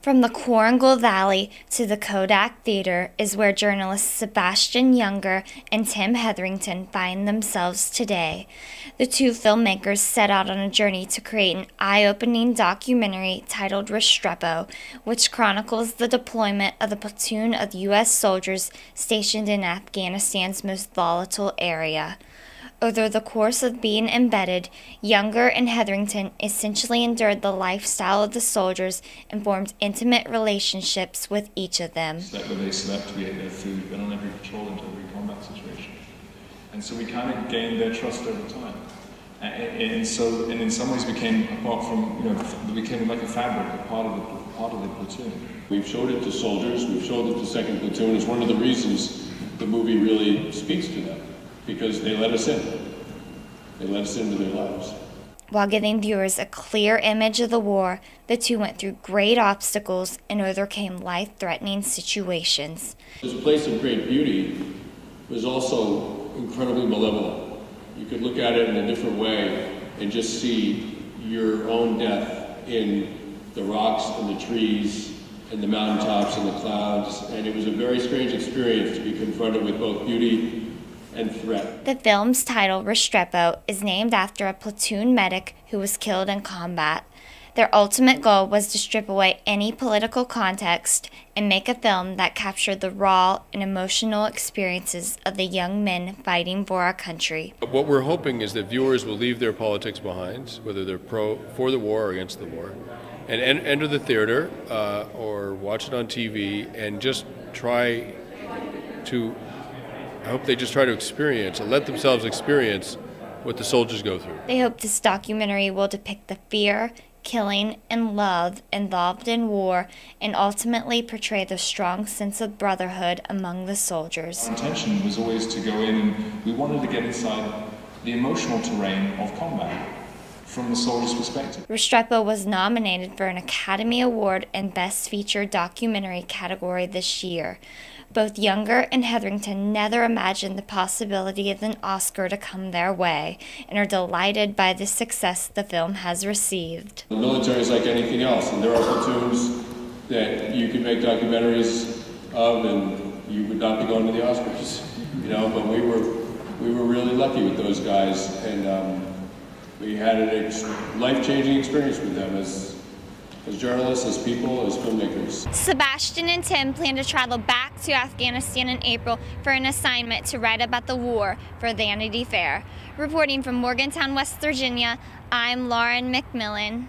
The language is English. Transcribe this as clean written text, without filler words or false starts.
From the Korengal Valley to the Kodak Theater is where journalists Sebastian Junger and Tim Hetherington find themselves today. The two filmmakers set out on a journey to create an eye-opening documentary titled Restrepo, which chronicles the deployment of the platoon of U.S. soldiers stationed in Afghanistan's most volatile area. Over the course of being embedded, Junger and Hetherington essentially endured the lifestyle of the soldiers and formed intimate relationships with each of them. Where they slept, we ate their food, been on every patrol into every combat situation. And so we kind of gained their trust over time. And in some ways became, apart from, we became like a fabric, a part of the platoon. We've showed it to soldiers, we've showed it to second platoon. It's one of the reasons the movie really speaks to them. Because they let us in. They let us into their lives. While giving viewers a clear image of the war, the two went through great obstacles and overcame life-threatening situations. This place of great beauty was also incredibly malevolent. You could look at it in a different way and just see your own death in the rocks and the trees and the mountaintops and the clouds. And it was a very strange experience to be confronted with both beauty and threat. The film's title, Restrepo, is named after a platoon medic who was killed in combat. Their ultimate goal was to strip away any political context and make a film that captured the raw and emotional experiences of the young men fighting for our country. What we're hoping is that viewers will leave their politics behind, whether they're for the war or against the war, and enter the theater or watch it on TV and just try to I hope they just try to experience and let themselves experience what the soldiers go through. They hope this documentary will depict the fear, killing, and love involved in war and ultimately portray the strong sense of brotherhood among the soldiers. Our intention was always to go in and we wanted to get inside the emotional terrain of combat from the soldier's perspective. Restrepo was nominated for an Academy Award in Best Feature Documentary category this year. Both Junger and Hetherington never imagined the possibility of an Oscar to come their way and are delighted by the success the film has received. The military is like anything else, and there are platoons that you can make documentaries of and you would not be going to the Oscars, but we were really lucky with those guys, and we had a life-changing experience with them as journalists, as people, as filmmakers. Sebastian and Tim plan to travel back to Afghanistan in April for an assignment to write about the war for Vanity Fair. Reporting from Morgantown, West Virginia, I'm Lauren McMillen.